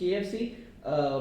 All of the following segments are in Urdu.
KFC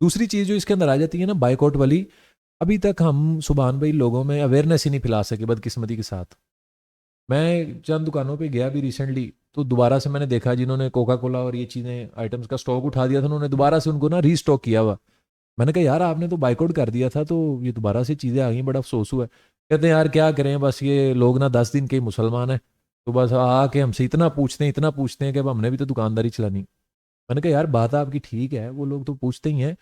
دوسری چیز جو اس کے اندر آ جاتی ہے نا بائیکاٹ والی, ابھی تک ہم سبحان بھائی لوگوں میں اویئرنیس ہی نہیں پھیلا سکے بدقسمتی کے ساتھ. میں چند دکانوں پہ گیا بھی ریسنٹلی, تو دوبارہ سے میں نے دیکھا جنہوں نے کوکا کولا اور یہ چیزیں آئٹمس کا سٹاک اٹھا دیا تھا, انہوں نے دوبارہ سے ان کو نا ری اسٹاک کیا ہوا. میں نے کہا یار آپ نے تو بائیکاٹ کر دیا تھا, تو یہ دوبارہ سے چیزیں آ گئیں, بڑا افسوس ہوا ہے. کہتے ہیں یار کیا کریں, بس یہ لوگ نا 10 دن کے مسلمان ہیں, تو بس آ کے ہم سے اتنا پوچھتے ہیں کہ اب ہم نے بھی تو دکانداری چلانی. میں نے کہا یار بات آپ کی ٹھیک ہے, وہ لوگ تو پوچھتے ہی ہیں,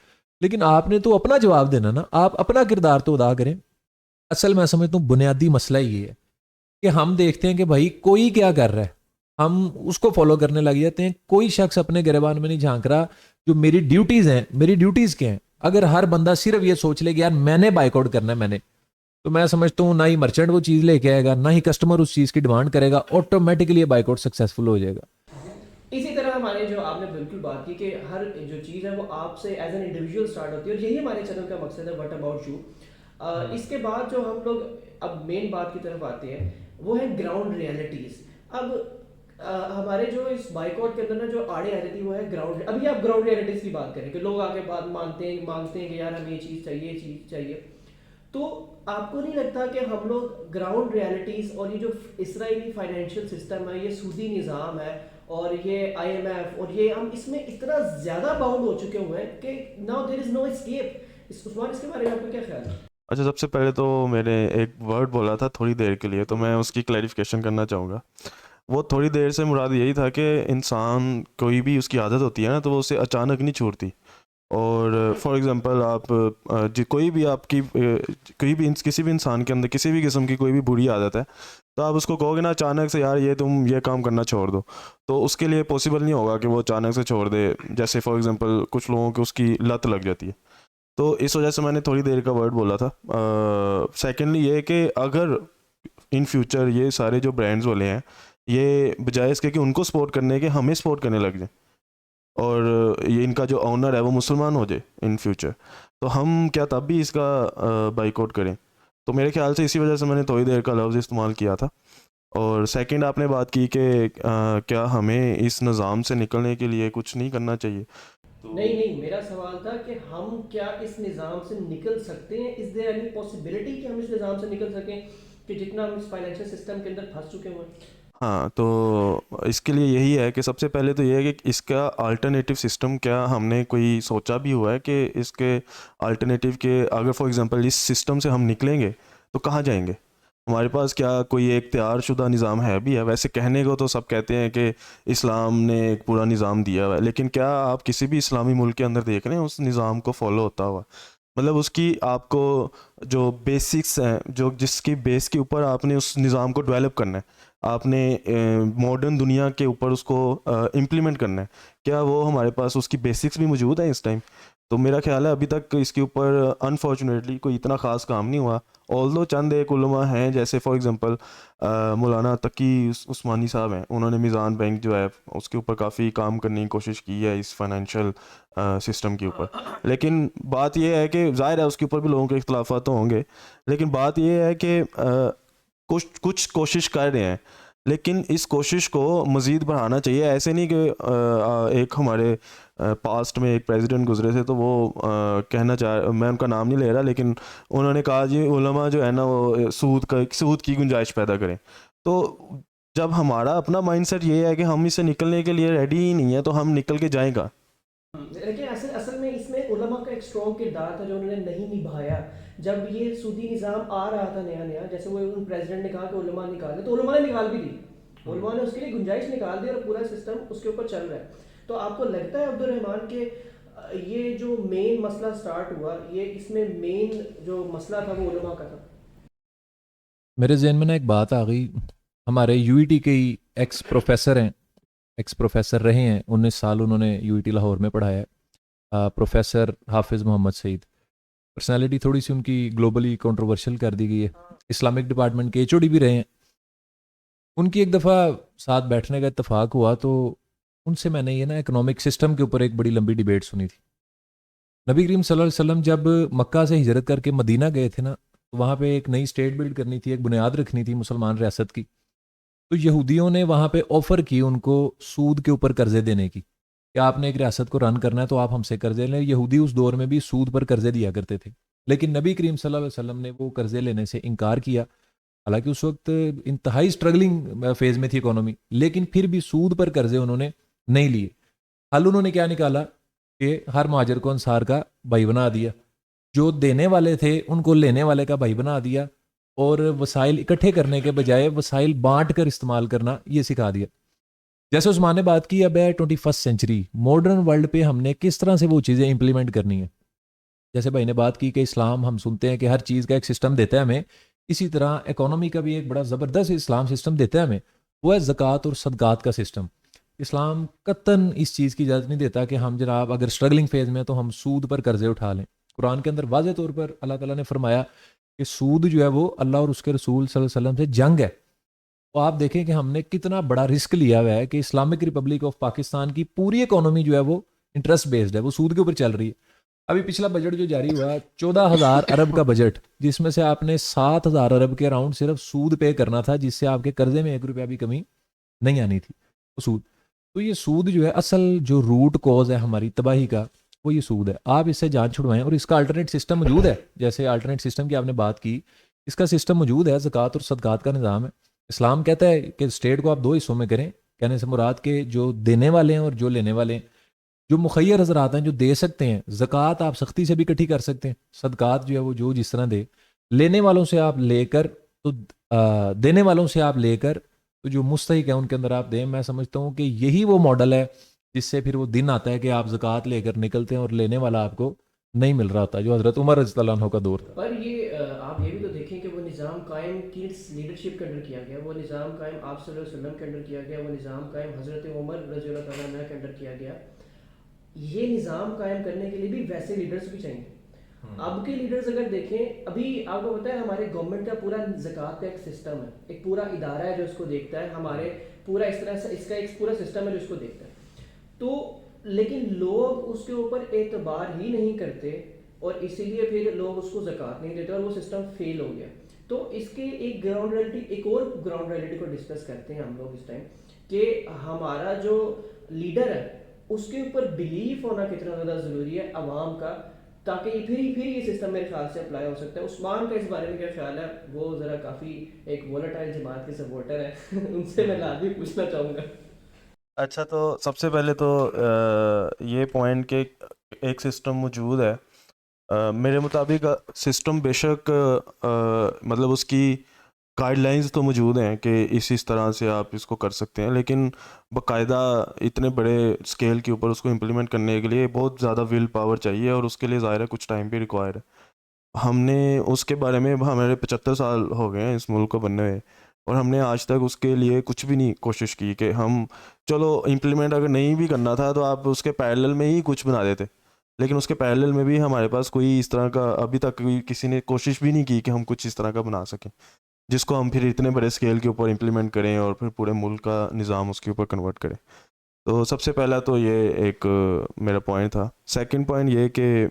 لیکن آپ نے تو اپنا جواب دینا نا, آپ اپنا کردار تو ادا کریں. اصل میں سمجھتا ہوں بنیادی مسئلہ یہ ہے کہ ہم دیکھتے ہیں کہ بھائی کوئی کیا کر رہا ہے, ہم اس کو فالو کرنے لگ جاتے ہیں. کوئی شخص اپنے گریبان میں نہیں جھانک رہا جو میری ڈیوٹیز ہیں, میری ڈیوٹیز کیا ہیں. اگر ہر بندہ صرف یہ سوچ لے کہ یار میں نے بائیک آؤٹ کرنا ہے, تو میں سمجھتا ہوں نہ ہی مرچنٹ وہ چیز لے کے آئے گا, نہ ہی کسٹمر اس چیز کی ڈیمانڈ کرے گا, آٹومیٹکلی یہ بائیک آؤٹ سکسیزفل ہو جائے گا. اسی طرح ہمارے جو آپ نے بالکل بات کی کہ ہر جو چیز ہے وہ آپ سے ایز این انڈیویجول اسٹارٹ ہوتی ہے, اور یہی ہمارے چینل کا مقصد ہے وٹ اباؤٹ یو. اس کے بعد جو ہم لوگ اب مین بات کی طرف آتے ہیں وہ ہے گراؤنڈ ریئلٹیز. اب ہمارے جو اس بائیکاٹ کے اندر نا جو آڑے آ جاتی ہے وہ ہے گراؤنڈ. ابھی آپ گراؤنڈ ریئلٹیز کی بات کریں کہ لوگ آ کے بات مانگتے ہیں کہ یار ہمیں یہ چیز چاہیے, یہ چیز چاہیے. تو آپ کو نہیں لگتا کہ ہم لوگ گراؤنڈ ریئلٹیز اور یہ جو اسرائیلی فائنینشیل سسٹم ہے, یہ سودی نظام ہے, اور یہ آئی ایم ایف, اور یہ ہم اس میں اتنا زیادہ باؤنڈ ہو چکے ہوئے ہیں کہ now there is no escape. عثمان اس کے بارے میں آپ کو کیا خیال ہے؟ اچھا, سب سے پہلے تو میں نے ایک ورڈ بولا تھا تھوڑی دیر کے لیے, تو میں اس کی کلیریفیکیشن کرنا چاہوں گا. وہ تھوڑی دیر سے مراد یہی تھا کہ انسان کوئی بھی اس کی عادت ہوتی ہے نا, تو وہ اسے اچانک نہیں چھوڑتی. اور فار ایگزامپل آپ کوئی بھی آپ کی کسی بھی انسان کے اندر کسی بھی قسم کی کوئی بھی بری عادت ہے, تو آپ اس کو کہو گے نا اچانک سے یار یہ تم یہ کام کرنا چھوڑ دو, تو اس کے لیے پاسبل نہیں ہوگا کہ وہ اچانک سے چھوڑ دے. جیسے فار ایگزامپل کچھ لوگوں کو اس کی لت لگ جاتی ہے, تو اس وجہ سے میں نے تھوڑی دیر کا ورڈ بولا تھا. سیکنڈلی یہ کہ اگر ان فیوچر یہ سارے جو برانڈز والے ہیں یہ بجائے اس کے کہ ان کو سپورٹ کرنے کے ہمیں سپورٹ کرنے لگ جائیں, اور یہ ان کا جو آنر ہے وہ مسلمان ہو جائے ان فیوچر, تو ہم کیا تب بھی اس کا بائیک آؤٹ کریں؟ تو میرے خیال سے اسی وجہ سے میں نے تھوڑی دیر کا لفظ استعمال کیا تھا. اور سیکنڈ آپ نے بات کی کہ کیا ہمیں اس نظام سے نکلنے کے لیے کچھ نہیں کرنا چاہیے. نہیں, میرا سوال تھا کہ ہم کیا اس نظام سے نکل سکتے ہیں؟ از دیر اینی پاسبلٹی کہ ہم اس نظام سے نکل سکیں کہ جتنا ہم اس فائنینشیل سسٹم کے اندر پھنس چکے ہوئے ہیں؟ ہاں, تو اس کے لیے یہی ہے کہ سب سے پہلے تو یہ ہے کہ اس کا الٹرنیٹیو سسٹم کیا ہم نے کوئی سوچا بھی ہوا ہے کہ اس کے الٹرنیٹیو کے اگر فار ایگزامپل اس سسٹم سے ہم نکلیں گے تو کہاں جائیں گے؟ ہمارے پاس کیا کوئی ایک تیار شدہ نظام ہے بھی ہے؟ ویسے کہنے کو تو سب کہتے ہیں کہ اسلام نے ایک پورا نظام دیا ہوا ہے, لیکن کیا آپ کسی بھی اسلامی ملک کے اندر دیکھ رہے ہیں اس نظام کو فالو ہوتا ہوا؟ مطلب اس کی آپ کو جو بیسکس ہیں, جو جس کی بیس کے اوپر آپ نے اس نظام کو ڈیولپ کرنا ہے, آپ نے ماڈرن دنیا کے اوپر اس کو امپلیمنٹ کرنا ہے, کیا وہ ہمارے پاس اس کی بیسکس بھی موجود ہیں اس ٹائم؟ تو میرا خیال ہے ابھی تک اس کے اوپر انفارچونیٹلی کوئی اتنا خاص کام نہیں ہوا. آلدو چند ایک علماء ہیں, جیسے فار ایگزامپل مولانا تقی عثمانی صاحب ہیں, انہوں نے میزان بینک جو ہے اس کے اوپر کافی کام کرنے کی کوشش کی ہے اس فائنینشیل سسٹم کے اوپر. لیکن بات یہ ہے کہ ظاہر ہے اس کے اوپر بھی لوگوں کے اختلافات تو ہوں گے, لیکن بات یہ ہے کہ کچھ کوشش کر رہے ہیں, لیکن اس کوشش کو مزید بڑھانا چاہیے. ایسے نہیں کہ ایک ہمارے پاسٹ میں ایک پریزیڈنٹ گزرے تھے, تو وہ کہنا میں ان کا نام نہیں لے رہا, لیکن انہوں نے کہا جی علماء جو ہے نا وہ سود کی گنجائش پیدا کریں. تو جب ہمارا اپنا مائنڈ سیٹ یہ ہے کہ ہم اس سے نکلنے کے لیے ریڈی ہی نہیں ہے, تو ہم نکل کے جائیں گا؟ لیکن اصل میں اس میں علماء کا ایک اسٹرانگ کردار تھا جو انہوں نے نہیں نبھایا. جب یہ سودی نظام آ رہا تھا نیا, جیسے وہ پریزیڈنٹ نے کہا کہ علماء نکال دیں, تو علماء نے نکال بھی دی, علماء نے اس کے لیے گنجائش نکال دی, اور پورا سسٹم اس کے اوپر چل رہا ہے. تو آپ کو لگتا ہے عبد الرحمان کہ یہ جو مین مسئلہ سٹارٹ ہوا, یہ اس میں مین جو مسئلہ تھا وہ علماء کا تھا؟ میرے ذہن میں نا ایک بات آ گئی, ہمارے یو ای ٹی کے ہی ایکس پروفیسر رہے ہیں, 19 سال انہوں نے یو ای ٹی لاہور میں پڑھایا ہے, پروفیسر حافظ محمد سعید. پرسنالٹی تھوڑی سی ان کی گلوبلی کنٹروورشل کر دی گئی ہے, اسلامک ڈپارٹمنٹ کے ایچ او ڈی بھی رہے ہیں. ان کی ایک دفعہ ساتھ بیٹھنے کا اتفاق ہوا, تو ان سے میں نے یہ نا اکنامک سسٹم کے اوپر ایک بڑی لمبی ڈیبیٹ سنی تھی. نبی کریم صلی اللہ علیہ وسلم جب مکہ سے ہجرت کر کے مدینہ گئے تھے نا, تو وہاں پہ ایک نئی اسٹیٹ بلڈ کرنی تھی, ایک بنیاد رکھنی تھی مسلمان ریاست کی. تو یہودیوں نے وہاں پہ آفر کی ان کو سود کے اوپر قرضے دینے کی, کہ آپ نے ایک ریاست کو رن کرنا ہے تو آپ ہم سے قرضے لیں. یہودی اس دور میں بھی سود پر قرضے دیا کرتے تھے, لیکن نبی کریم صلی اللہ علیہ وسلم نے وہ قرضے لینے سے انکار کیا. حالانکہ اس وقت انتہائی اسٹرگلنگ فیز میں تھی اکانومی, لیکن پھر بھی سود پر قرضے انہوں نے نہیں لیے. حل انہوں نے کیا نکالا کہ ہر مہاجر کو انصار کا بھائی بنا دیا, جو دینے والے تھے ان کو لینے والے کا بھائی بنا دیا, اور وسائل اکٹھے کرنے کے بجائے وسائل بانٹ کر استعمال کرنا یہ سکھا دیا. جیسے عثمان نے بات کی, اب ہے 21 سینچری, ماڈرن ورلڈ پہ ہم نے کس طرح سے وہ چیزیں امپلیمنٹ کرنی ہیں. جیسے بھائی نے بات کی کہ اسلام, ہم سنتے ہیں کہ ہر چیز کا ایک سسٹم دیتا ہے ہمیں, اسی طرح اکانومی کا بھی ایک بڑا زبردست اسلام سسٹم دیتا ہے ہمیں, وہ ہے زکوٰۃ اور صدقات کا سسٹم. اسلام قطعاً اس چیز کی اجازت نہیں دیتا کہ ہم جناب اگر اسٹرگلنگ فیز میں تو ہم سود پر قرضے اٹھا لیں. قرآن کے اندر واضح طور پر اللہ تعالیٰ نے فرمایا کہ سود جو ہے وہ اللہ اور اس کے رسول صلی اللہ علیہ وسلم سے جنگ ہے. تو آپ دیکھیں کہ ہم نے کتنا بڑا رسک لیا ہوا ہے کہ اسلامک ریپبلک آف پاکستان کی پوری اکانومی جو ہے وہ انٹرسٹ بیسڈ ہے, وہ سود کے اوپر چل رہی ہے. ابھی پچھلا بجٹ جو جاری ہوا 14,000 ارب کا بجٹ, جس میں سے آپ نے 7,000 ارب کے اراؤنڈ صرف سود پے کرنا تھا, جس سے آپ کے قرضے میں 1 روپیہ بھی کمی نہیں آنی تھی, سود. تو یہ سود جو ہے اصل جو روٹ کوز ہے ہماری تباہی کا, وہ یہ سود ہے. آپ اس سے جان چھڑوائیں, اور اس کا الٹرنیٹ سسٹم موجود ہے. جیسے الٹرنیٹ سسٹم کی آپ نے بات کی, اس کا سسٹم موجود ہے, زکوٰۃ اور صدقات کا نظام ہے. اسلام کہتا ہے کہ اسٹیٹ کو آپ 2 حصوں میں کریں, کہنے سے مراد کے جو دینے والے ہیں اور جو لینے والے ہیں. جو مخیر حضرات ہیں جو دے سکتے ہیں, زکوٰۃ آپ سختی سے بھی اکٹھی کر سکتے ہیں, صدقات جو ہے وہ جو جس طرح دے, لینے والوں سے آپ لے کر تو دینے والوں سے آپ لے کر تو جو مستحق ہیں ان کے اندر آپ دیں. میں سمجھتا ہوں کہ یہی وہ ماڈل ہے جس سے پھر وہ دن آتا ہے کہ آپ زکوٰۃ لے کر نکلتے ہیں اور لینے والا آپ کو نہیں مل رہا ہوتا, جو حضرت عمر رضی اللہ عنہ کا دور تھا. پر یہ آپ یہ بھی تو دیکھیں کہ وہ نظام قائم کس لیڈرشپ کے انڈر کیا گیا, وہ نظام قائم آپ صلی اللہ علیہ وسلم کے انڈر کیا گیا, وہ نظام قائم حضرت عمر رضی اللہ تعالیٰ عنہ کے انڈر کیا گیا. یہ نظام قائم کرنے کے لیے بھی ویسے لیڈرز بھی چاہیے. اب کے لیڈرز اگر دیکھیں, ابھی آپ کو پتا ہے ہمارے گورنمنٹ کا پورا زکوٰۃ کا ایک سسٹم ہے, ایک پورا ادارہ ہے جو اس کو دیکھتا ہے, ہمارے پورا اس طرح سے اس کا ایک پورا سسٹم ہے جو اس کو دیکھتا ہے. تو لیکن لوگ اس کے اوپر اعتبار ہی نہیں کرتے, اور اسی لیے پھر لوگ اس کو زکوٰۃ نہیں دیتے, اور وہ سسٹم فیل ہو گیا. تو اس کے ایک گراؤنڈ ریئلٹی, ایک اور گراؤنڈ ریئلٹی کو ڈسکس کرتے ہیں ہم لوگ اس ٹائم, کہ ہمارا جو لیڈر ہے اس کے اوپر بلیف ہونا کتنا زیادہ ضروری ہے عوام کا, تاکہ پھر یہ سسٹم میرے خیال سے اپلائی ہو سکتا ہے. عثمان کا اس بارے میں کیا خیال ہے؟ وہ ذرا کافی ایک وولٹائل جماعت کے سپورٹر ہیں, ان سے میں لازمی پوچھنا چاہوں گا. اچھا, تو سب سے پہلے تو یہ پوائنٹ کہ ایک سسٹم موجود ہے, میرے مطابق سسٹم بے شک مطلب اس کی گائیڈ لائنز تو موجود ہیں کہ اس طرح سے آپ اس کو کر سکتے ہیں, لیکن باقاعدہ اتنے بڑے اسکیل کے اوپر اس کو امپلیمنٹ کرنے کے لیے بہت زیادہ ول پاور چاہیے, اور اس کے لیے ظاہر ہے کچھ ٹائم بھی ریکوائر ہے. ہم نے اس کے بارے میں, ہمارے 75 سال ہو گئے ہیں اس ملک کو بننے ہوئے, اور ہم نے آج تک اس کے لیے کچھ بھی نہیں کوشش کی کہ ہم چلو امپلیمنٹ اگر نہیں بھی کرنا تھا تو آپ اس کے پیرلل میں ہی کچھ بنا دیتے, لیکن اس کے پیرلل میں بھی ہمارے پاس کوئی اس طرح کا ابھی تک کسی نے کوشش بھی نہیں کی کہ ہم کچھ اس طرح کا بنا سکیں جس کو ہم پھر اتنے بڑے اسکیل کے اوپر امپلیمنٹ کریں اور پھر پورے ملک کا نظام اس کے اوپر کنورٹ کریں. تو سب سے پہلا تو یہ ایک میرا پوائنٹ تھا. سیکنڈ پوائنٹ یہ کہ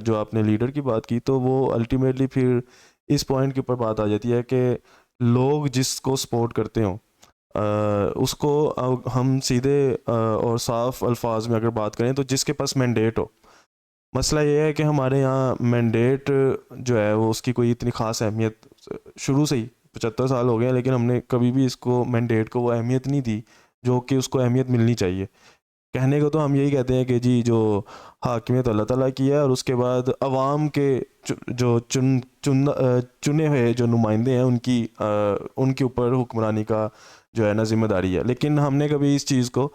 جو آپ نے لیڈر کی بات کی, تو وہ الٹیمیٹلی پھر اس پوائنٹ کے اوپر بات آ جاتی ہے کہ لوگ جس کو سپورٹ کرتے ہوں اس کو ہم سیدھے اور صاف الفاظ میں اگر بات کریں تو جس کے پاس مینڈیٹ ہو. مسئلہ یہ ہے کہ ہمارے یہاں مینڈیٹ جو ہے وہ اس کی کوئی اتنی خاص اہمیت شروع سے ہی 75 سال ہو گئے ہیں, لیکن ہم نے کبھی بھی اس کو مینڈیٹ کو وہ اہمیت نہیں دی جو کہ اس کو اہمیت ملنی چاہیے. کہنے کو تو ہم یہی کہتے ہیں کہ جی جو حاکمیت اللہ تعالیٰ کی ہے, اور اس کے بعد عوام کے جو چنے ہوئے جو نمائندے ہیں ان کے اوپر حکمرانی کا جو ہے نا ذمہ داری ہے. لیکن ہم نے کبھی اس چیز کو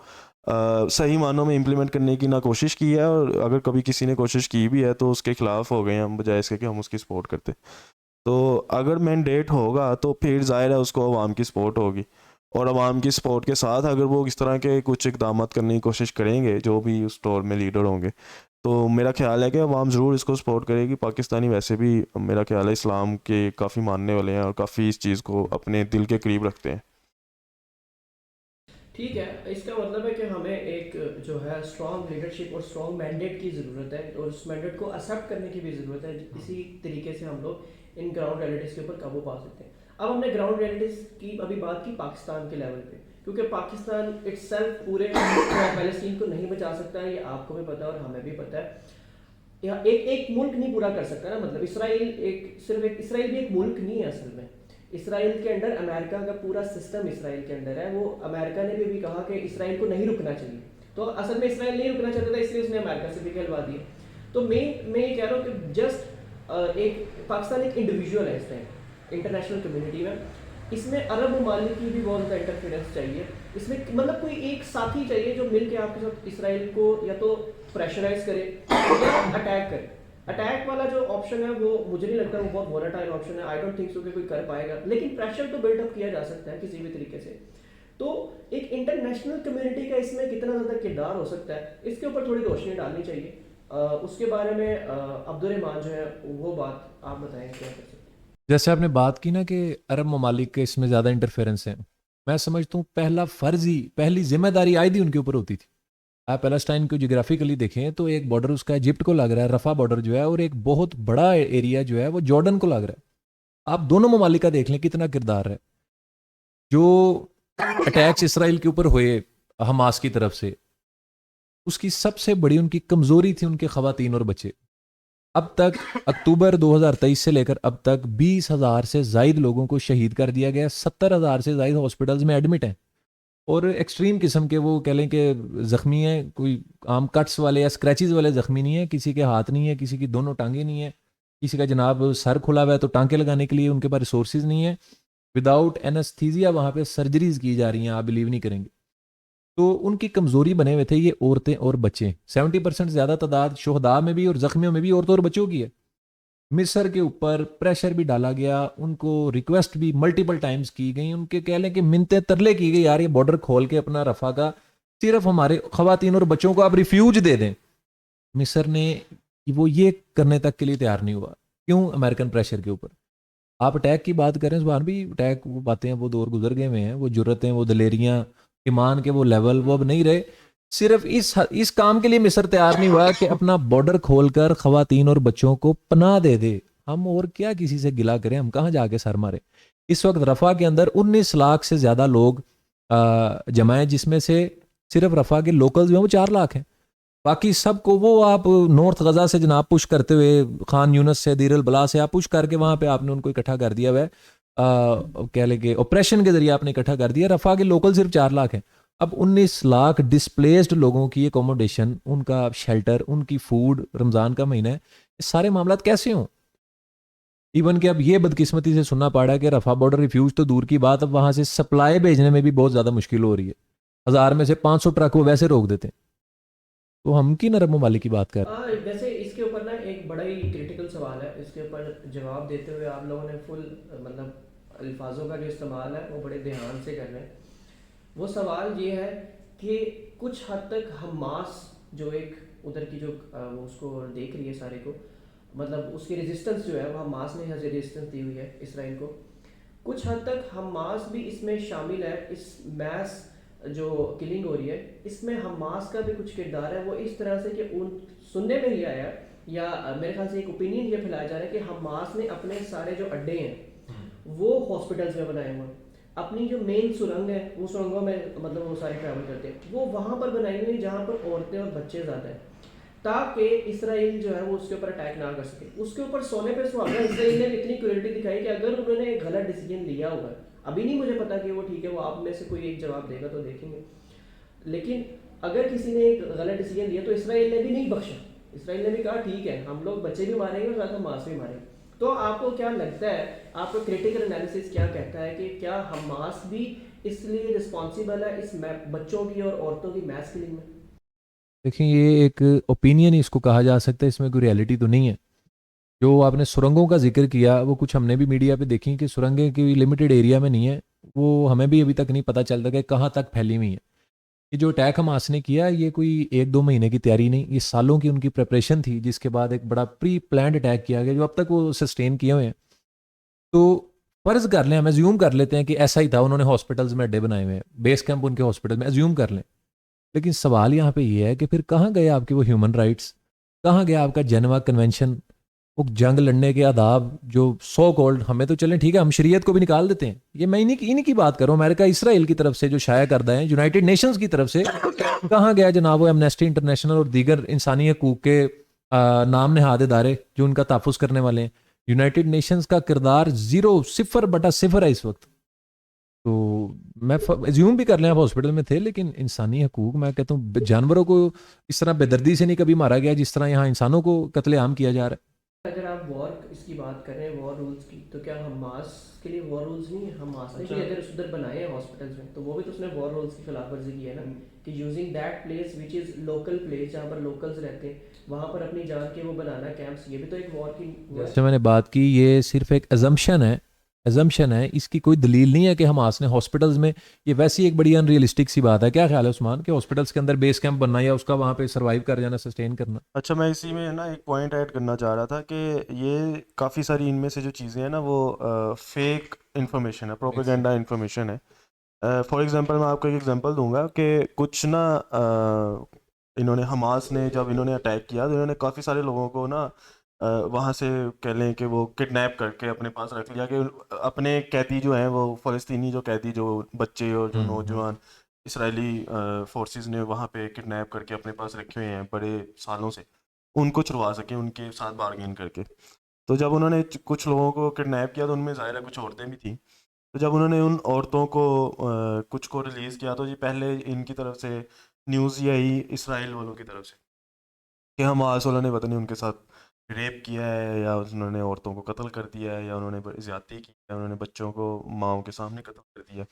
صحیح معنوں میں امپلیمنٹ کرنے کی نہ کوشش کی ہے, اور اگر کبھی کسی نے کوشش کی بھی ہے تو اس کے خلاف ہو گئے ہیں ہم, بجائے اس کے کہ ہم اس کی سپورٹ کرتے. تو اگر مینڈیٹ ہوگا تو پھر ظاہر ہے اس کو عوام کی سپورٹ ہوگی, اور عوام کی سپورٹ کے ساتھ اگر وہ اس طرح کے کچھ اقدامات کرنے کی کوشش کریں گے جو بھی اس دور میں لیڈر ہوں گے, تو میرا خیال ہے کہ عوام ضرور اس کو سپورٹ کرے گی. پاکستانی ویسے بھی میرا خیال ہے اسلام کے کافی ماننے والے ہیں اور کافی اس چیز کو اپنے دل کے قریب رکھتے ہیں. ٹھیک ہے, اس کا مطلب ہے کہ ہمیں ایک جو ہے اسٹرانگ لیڈرشپ اور اسٹرانگ مینڈیٹ کی ضرورت ہے, اور اس مینڈیٹ کو ایکسیپٹ کرنے کی بھی ضرورت ہے. اسی طریقے سے ہم لوگ ان گراؤنڈ ریئلٹیز کے اوپر قابو پا سکتے ہیں. اب ہم نے گراؤنڈ ریئلٹیز کی ابھی بات کی پاکستان کے لیول پہ، کیونکہ پاکستان اٹس سیلف پورے فلسطین کو نہیں بچا سکتا ہے، یہ آپ کو بھی پتہ ہے اور ہمیں بھی پتہ ہے. یا ایک ملک نہیں پورا کر سکتا نا، مطلب اسرائیل اسرائیل بھی ایک ملک نہیں ہے اصل میں. اسرائیل کے انڈر امریکہ کا پورا سسٹم اسرائیل کے انڈر ہے. وہ امریکہ نے بھی کہا کہ اسرائیل کو نہیں رکنا چاہیے، تو اصل میں اسرائیل نہیں رکنا چاہتا تھا، اس لیے اس نے امریکہ سے بھی کہلوا دیا. تو میں یہ کہہ رہا ہوں کہ جسٹ ایک پاکستان ایک انڈیویجول ہے اس ٹائم انٹرنیشنل کمیونٹی میں. اس میں عرب ممالک کی بھی بہت زیادہ انٹرفیئرنس چاہیے. اس میں مطلب کوئی ایک ساتھی چاہیے جو مل کے آپ کے ساتھ اسرائیل کو یا تو پریشرائز کرے یا اٹیک کرے. اٹیک والا جو آپشن ہے وہ مجھے نہیں لگتا وہ بہت وولٹائل آپشن ہے. آئی ڈونٹ تھنک سو کہ کوئی کر پائے گا، لیکن پریشر تو بلڈ اپ کیا جا سکتا ہے کسی بھی طریقے سے. تو ایک انٹرنیشنل کمیونٹی کا اس میں کتنا زیادہ کردار ہو سکتا ہے، اس کے اوپر تھوڑی روشنی ڈالنی چاہیے. اس کے بارے میں عبدالرحمان جو ہے وہ بات آپ بتائیں کیا کر سکتے ہیں. جیسے آپ نے بات کی نا کہ عرب ممالک کے اس میں زیادہ انٹرفیئرنس ہیں، میں سمجھتا ہوں پہلا فرض ہی، پہلی ذمہ داری عائد ہی ان کے اوپر ہوتی تھی. آپ پیلسٹائن کو جغرافیکلی دیکھیں تو ایک بارڈر اس کا ایجپٹ کو لگ رہا ہے، رفح بارڈر جو ہے، اور ایک بہت بڑا ایریا جو ہے وہ جارڈن کو لگ رہا ہے. آپ دونوں ممالک کا دیکھ لیں کتنا کردار ہے. جو اٹیکس اسرائیل کے اوپر ہوئے حماس کی طرف سے، اس کی سب سے بڑی ان کی کمزوری تھی ان کے خواتین اور بچے. اب تک اکتوبر 2023 سے لے کر اب تک 20,000 سے زائد لوگوں کو شہید کر دیا گیا. 70,000 سے زائد ہاسپٹلز میں ایڈمٹ ہیں، اور ایکسٹریم قسم کے وہ کہہ لیں کہ زخمی ہیں. کوئی عام کٹس والے یا اسکریچز والے زخمی نہیں ہیں، کسی کے ہاتھ نہیں ہے، کسی کی دونوں ٹانگیں نہیں ہیں، کسی کا جناب سر کھلا ہوا ہے تو ٹانکے لگانے کے لیے ان کے پاس ریسورسز نہیں ہیں. وداؤٹ اینستھیزیا وہاں پہ سرجریز کی جا رہی ہیں، آپ بلیو نہیں کریں گے. تو ان کی کمزوری بنے ہوئے تھے یہ عورتیں اور بچے. 70% زیادہ تعداد شہداء میں بھی اور زخمیوں میں بھی عورتوں اور بچوں کی ہے. مصر کے اوپر پریشر بھی ڈالا گیا، ان کو ریکویسٹ بھی ملٹیپل ٹائمز کی گئی، ان کے کہہ لیں کہ منتیں ترلے کی گئی، یار یہ بارڈر کھول کے اپنا رفح کا صرف ہمارے خواتین اور بچوں کو آپ ریفیوج دے دیں. مصر نے وہ یہ کرنے تک کے لیے تیار نہیں ہوا. کیوں؟ امریکن پریشر کے اوپر. آپ اٹیک کی بات کریں زبان بھی، اٹیک وہ باتیں ہیں وہ دور گزر گئے ہوئے ہیں، وہ جرتیں، وہ دلیریاں، ایمان کے وہ لیول وہ اب نہیں رہے. صرف اس کام کے لیے مصر تیار نہیں ہوا کہ اپنا بارڈر کھول کر خواتین اور بچوں کو پناہ دے دے. ہم اور کیا کسی سے گلا کریں، ہم کہاں جا کے سر مارے. اس وقت رفح کے اندر 19 لاکھ سے زیادہ لوگ جمع ہیں، جس میں سے صرف رفح کے لوکلز جو ہیں وہ 4 لاکھ ہیں. باقی سب کو وہ آپ نارتھ غزہ سے جناب پش کرتے ہوئے، خان یونس سے، دیر البلا سے آپ پش کر کے وہاں پہ آپ نے ان کو اکٹھا کر دیا ہوا ہے. کہہ لیں کہ آپریشن کے ذریعے آپ نے اکٹھا کر دیا. رفح کے لوکل صرف 4 لاکھ ہیں. اب 19 لاکھ ڈسپلیسڈ لوگوں کی اکوموڈیشن، ان کا شیلٹر، ان کی فوڈ، رمضان کا مہینہ ہے، یہ سارے معاملات کیسے ہوں؟ ایون کہ اب یہ بدقسمتی سے سننا پڑا ہے کہ رفح بارڈر ریفیوز تو دور کی بات، اب وہاں سے سپلائی بھیجنے میں بھی بہت زیادہ مشکل ہو رہی ہے. 1000 میں سے 500 ٹرک وہ ویسے روک دیتے ہیں. تو ہم کی عرب ممالک کی بات کر رہے ہیں. ویسے اس کے اوپر نا ایک بڑا ہی کریٹیکل سوال ہے. اس کے اوپر جواب دیتے ہوئے آپ لوگوں نے فل مطلب الفاظوں کا جو استعمال ہے وہ بڑے دھیان سے کر رہے ہیں. وہ سوال یہ ہے کہ کچھ حد تک حماس جو ایک ادھر کی جو وہ اس کو دیکھ رہی ہے سارے کو، مطلب اس کی ریزسٹنس جو ہے وہ حماس نے ریزسٹنس دی ہوئی ہے اسرائیل کو. کچھ حد تک حماس بھی اس میں شامل ہے. اس میس جو کلنگ ہو رہی ہے اس میں حماس کا بھی کچھ کردار ہے. وہ اس طرح سے کہ ان سننے میں ہی آیا یا میرے خیال سے ایک اوپینین یہ پھیلایا جا رہا ہے کہ حماس نے اپنے سارے جو اڈے ہیں وہ ہاسپٹلز میں بنائے ہوئے ہیں. اپنی جو مین سرنگ ہے وہ سرنگوں میں مطلب وہ سارے ٹریول کرتے ہیں، وہ وہاں پر بنائی ہوئی ہیں جہاں پر عورتیں اور بچے زیادہ ہیں، تاکہ اسرائیل جو ہے وہ اس کے اوپر اٹیک نہ کر سکے. اس کے اوپر سونے پہ سہاگا اسرائیل نے اتنی کریڈیٹی دکھائی کہ اگر انہوں نے ایک غلط ڈیسیجن لیا ہوا ہے، ابھی نہیں مجھے پتا کہ وہ ٹھیک ہے، وہ آپ میں سے کوئی ایک جواب دے گا تو دیکھیں گے، لیکن اگر کسی نے ایک غلط ڈیسیجن لیا تو اسرائیل نے بھی نہیں بخشا. اسرائیل نے بھی کہا ٹھیک ہے ہم لوگ بچے بھی ماریں گے اور ساتھ حماس بھی ماریں گے. تو آپ کو کیا لگتا ہے، آپ کا کریٹیکل انالیسس کیا کہتا ہے کہ کیا حماس بھی اس لیے رسپانسیبل ہے اس بچوں کی اور عورتوں کی میس کلنگ میں؟ دیکھیں یہ ایک اوپینین ہی اس کو کہا جا سکتا ہے، اس میں کوئی ریئلٹی تو نہیں ہے. جو آپ نے سرنگوں کا ذکر کیا وہ کچھ ہم نے بھی میڈیا پہ دیکھی کہ سرنگیں کی لمیٹڈ ایریا میں نہیں ہے، وہ ہمیں بھی ابھی تک نہیں پتہ چلتا کہ کہاں تک پھیلی ہوئی ہیں. یہ جو اٹیک حماس نے کیا یہ کوئی 1-2 مہینے کی تیاری نہیں، یہ سالوں کی ان کی پریپریشن تھی، جس کے بعد ایک بڑا پری پلانڈ اٹیک کیا گیا جو اب تک وہ سسٹین کیے ہوئے ہیں. تو فرض کر لیں، ہم ایزیوم کر لیتے ہیں کہ ایسا ہی تھا، انہوں نے ہاسپٹلز میں اڈے بنائے ہوئے ہیں، بیس کیمپ ان کے ہاسپٹل میں، ایزیوم کر لیں. لیکن سوال یہاں پہ یہ ہے کہ پھر کہاں گئے آپ کے وہ ہیومن رائٹس، کہاں گیا آپ کا جنیوا کنونشن، وہ جنگ لڑنے کے آداب جو سو کولڈ ہمیں تو چلیں ٹھیک ہے ہم شریعت کو بھی نکال دیتے ہیں. یہ میں انہی کی بات کر رہا ہوں. امریکہ اسرائیل کی طرف سے جو شائع کردہ ہیں, یونائٹڈ نیشنز کی طرف سے کہاں گیا جناب وہ ایمنیسٹی انٹرنیشنل اور دیگر انسانی حقوق کے نام نہاد ادارے جو ان کا تحفظ کرنے والے ہیں. یونائٹڈ نیشنز کا کردار 0.0/0 ہے اس وقت. تو میں ایزیوم بھی کر لیں آپ ہاسپٹل میں تھے, لیکن انسانی حقوق میں کہتا ہوں جانوروں کو اس طرح بے دردی سے نہیں کبھی مارا گیا جس طرح یہاں انسانوں کو قتل عام کیا جا رہا ہے. اگر آپ وار اس کی بات کر رہے ہیں وار رولز کی, تو کیا حماس کے لیے وار رولز نہیں ہیں؟ حماس نے بھی اگر اس ادھر بنائے ہیں ہاسپٹلز میں تو وہ بھی تو اس نے وار رولز کی خلاف ورزی کی ہے نا, کہ using that place which is local place جہاں پر لوکلز رہتے ہیں وہاں پر اپنی جان کے وہ بنانا کیمپس, یہ بھی تو ایک وار کی. جیسے میں نے بات کی یہ صرف ایک ایزمپشن ہے, اس کی کوئی دلیل نہیں ہے کہ حماس نے ہاسپٹلز میں, یہ ویسی ایک بڑی ان ریئلسٹک سی بات ہے. کیا خیال ہے عثمان کہ ہاسپٹلز کے اندر بیس کیمپ بننا یا اس کا وہاں پہ سروائیو کر جانا, سسٹین کرنا؟ اچھا میں اسی میں نا ایک پوائنٹ ایڈ کرنا چاہ رہا تھا کہ یہ کافی ساری ان میں سے جو چیزیں ہیں نا وہ فیک انفارمیشن ہے, پروپیگنڈا انفارمیشن ہے. فار ایگزامپل میں آپ کو ایک ایگزامپل دوں گا کہ کچھ نا انہوں نے حماس نے جب انہوں نے اٹیک کیا تو انہوں نے کافی سارے لوگوں کو نا وہاں سے کہہ لیں کہ وہ کڈنیپ کر کے اپنے پاس رکھ لیا, کہ اپنے قیدی جو ہیں وہ فلسطینی جو قیدی جو بچے اور جو نوجوان اسرائیلی فورسز نے وہاں پہ کڈنیپ کر کے اپنے پاس رکھے ہوئے ہیں بڑے سالوں سے, ان کو چھڑوا سکیں ان کے ساتھ بارگین کر کے. تو جب انہوں نے کچھ لوگوں کو کڈنیپ کیا تو ان میں ظاہر ہے کچھ عورتیں بھی تھیں. تو جب انہوں نے ان عورتوں کو کچھ کو ریلیز کیا تو جی پہلے ان کی طرف سے نیوز یہ آئی اسرائیل والوں کی طرف سے کہ حماس والوں نے پتہ نہیں ان کے ساتھ ریپ کیا ہے یا انہوں نے عورتوں کو قتل کر دیا ہے یا انہوں نے زیادتی کی ہے, انہوں نے بچوں کو ماؤں کے سامنے قتل کر دیا.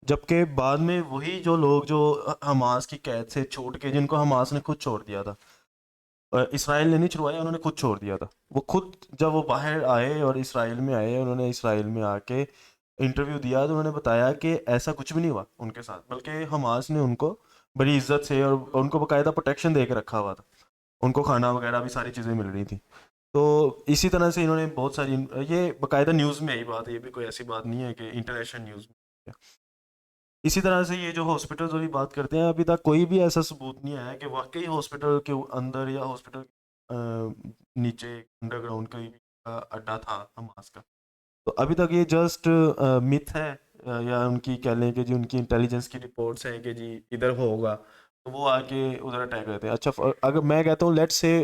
جبکہ بعد میں وہی جو لوگ جو حماس کی قید سے چھوٹ کے, جن کو حماس نے خود چھوڑ دیا تھا, اسرائیل نے نہیں چھڑوایا, انہوں نے خود چھوڑ دیا تھا. وہ خود جب وہ باہر آئے اور اسرائیل میں آئے, انہوں نے اسرائیل میں آ کے انٹرویو دیا تو انہوں نے بتایا کہ ایسا کچھ بھی نہیں ہوا ان کے ساتھ, بلکہ حماس نے ان کو بڑی عزت سے اور ان کو باقاعدہ پروٹیکشن دے کے رکھا ہوا تھا, ان کو کھانا وغیرہ بھی ساری چیزیں مل رہی تھیں. تو اسی طرح سے انہوں نے بہت ساری, یہ باقاعدہ نیوز میں آئی بات ہے, یہ بھی کوئی ایسی بات نہیں ہے کہ انٹرنیشنل نیوز میں. اسی طرح سے یہ جو ہاسپٹلز والی بات کرتے ہیں, ابھی تک کوئی بھی ایسا ثبوت نہیں آیا کہ واقعی ہاسپٹل کے اندر یا ہاسپٹل نیچے انڈر گراؤنڈ کوئی اڈا تھا حماس کا. تو ابھی تک یہ جسٹ متھ ہے, یا ان کی کہہ لیں کہ جی ان کی انٹیلیجنس کی رپورٹس ہیں کہ جی ادھر ہوگا تو وہ آ کے ادھر اٹیک کرتے ہیں. اچھا اگر میں کہتا ہوں لیٹ سے